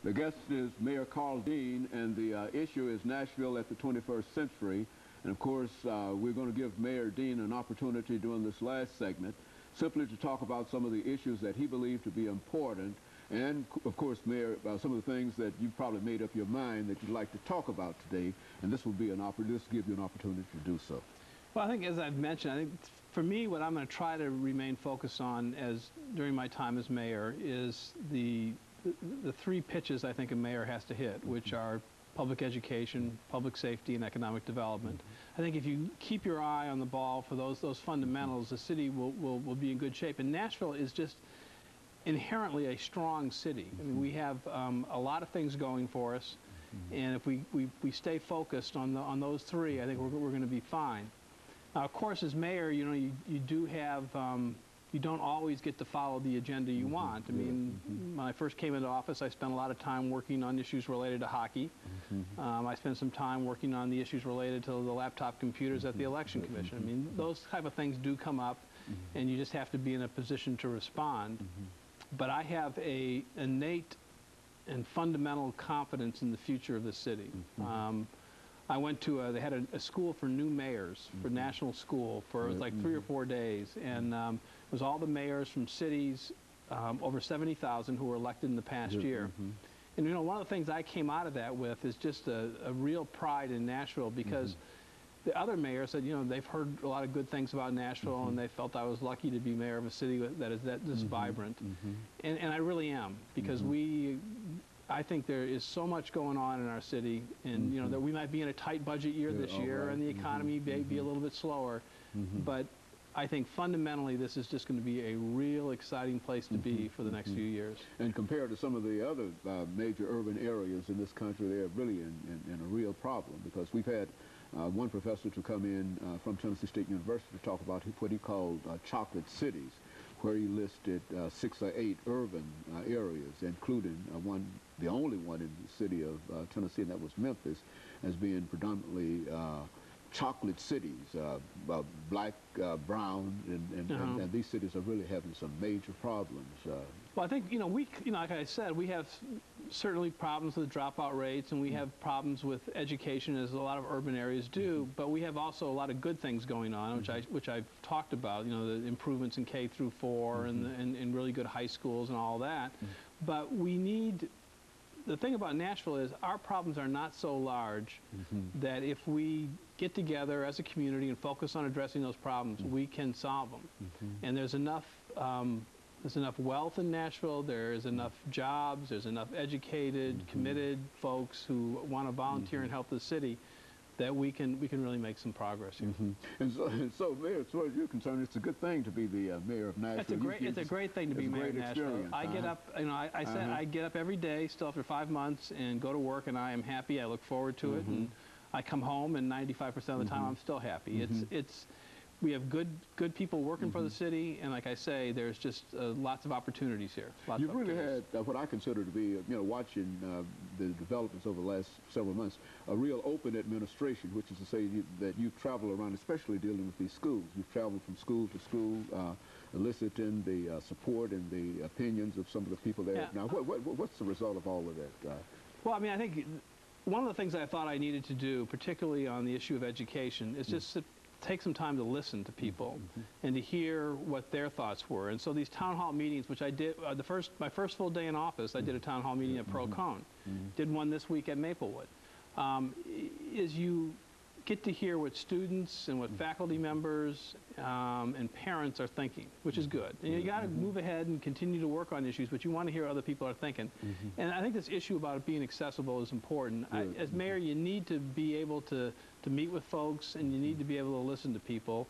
The guest is Mayor KDean, and the issue is Nashville at the 21st century. And of course, we're going to give Mayor Dean an opportunity during this last segment simply to talk about some of the issues that he believed to be important. And of course, Mayor, some of the things that you've probably made up your mind that you'd like to talk about today. And this will be an opportunity, this will give you an opportunity to do so. Well, I think, as I've mentioned, I think for me, what I'm going to try to remain focused on during my time as mayor is the three pitches I think a mayor has to hit, which are public education, public safety, and economic development. I think if you keep your eye on the ball for those fundamentals, the city will be in good shape. And Nashville is just inherently a strong city. I mean, we have a lot of things going for us, and if we stay focused on those three, I think we're going to be fine. Now, of course, as mayor, you know, you do have you don't always get to follow the agenda you want. I mean, when I first came into office, I spent a lot of time working on issues related to hockey. I spent some time working on the issues related to the laptop computers at the Election Commission. I mean, those type of things do come up, and you just have to be in a position to respond. But I have a innate and fundamental confidence in the future of the city. I went to they had a school for new mayors, for national school, for it was like 3 or 4 days, and it was all the mayors from cities, over 70,000 who were elected in the past year. And you know, one of the things I came out of that with is just a real pride in Nashville, because the other mayors said, you know, they've heard a lot of good things about Nashville, and they felt I was lucky to be mayor of a city that is this vibrant. And I really am, because I think there is so much going on in our city, and you know, that we might be in a tight budget year this year, and the economy may be a little bit slower, but I think fundamentally this is just going to be a real exciting place to be for the next few years. And compared to some of the other major urban areas in this country, they're really in a real problem, because we've had one professor to come in from Tennessee State University to talk about what he called chocolate cities, where he listed 6 or 8 urban areas, including the only one in the city of Tennessee, and that was Memphis, as being predominantly chocolate cities, black, brown, and these cities are really having some major problems. Well, I think, you know, like I said, we have certainly problems with dropout rates, and we have problems with education, as a lot of urban areas do, but we have also a lot of good things going on, which I've talked about, you know, the improvements in K through 4 and really good high schools and all that. But we need, the thing about Nashville is our problems are not so large that if we get together as a community and focus on addressing those problems, we can solve them. And there's enough wealth in Nashville, there's enough jobs, there's enough educated, committed folks who want to volunteer and help the city, that we can really make some progress here. And so, Mayor, as far as you're concerned, it's a good thing to be the mayor of Nashville. It's a great thing to be mayor of Nashville. I get up, you know, I said I get up every day, still after 5 months, and go to work, and I am happy. I look forward to it, and I come home, and 95% of the time, I'm still happy. We have good people working for the city, and like I say, there's just lots of opportunities here. You've really had what I consider to be, you know, watching the developments over the last several months, a real open administration, which is to say that you travel around, especially dealing with these schools. You've traveled from school to school, eliciting the support and the opinions of some of the people there. Now, what's the result of all of that? Well, I mean, I think one of the things I thought I needed to do, particularly on the issue of education, is just take some time to listen to people and to hear what their thoughts were. And so these town hall meetings, which I did, my first full day in office, I did a town hall meeting at Pearl Cone. Did one this week at Maplewood. Is you get to hear what students and what faculty members and parents are thinking, which is good. And you got to move ahead and continue to work on issues, but you want to hear what other people are thinking. And I think this issue about it being accessible is important. As mayor, you need to be able to meet with folks, and you need to be able to listen to people.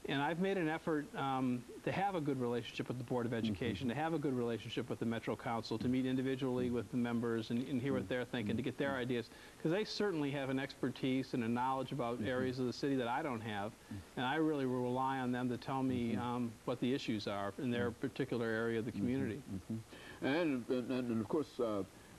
And I've made an effort to have a good relationship with the Board of Education, to have a good relationship with the Metro Council, to meet individually with the members and hear what they're thinking, to get their ideas, because they certainly have an expertise and a knowledge about areas of the city that I don't have, and I really rely on them to tell me what the issues are in their particular area of the community. And of course,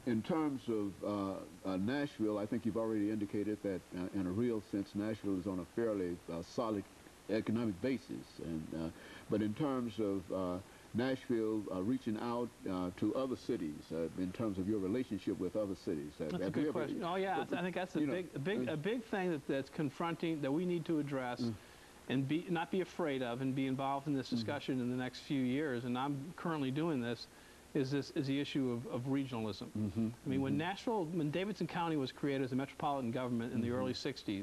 in terms of Nashville, I think you've already indicated that in a real sense, Nashville is on a fairly solid economic basis. And but in terms of Nashville reaching out to other cities in terms of your relationship with other cities? That's a good question. Oh yeah, I think that's a big thing that's confronting, that we need to address, and not be afraid of, and be involved in this discussion in the next few years. And I'm currently doing this. Is the issue of regionalism. I mean, when Davidson County was created as a metropolitan government in the early '60s,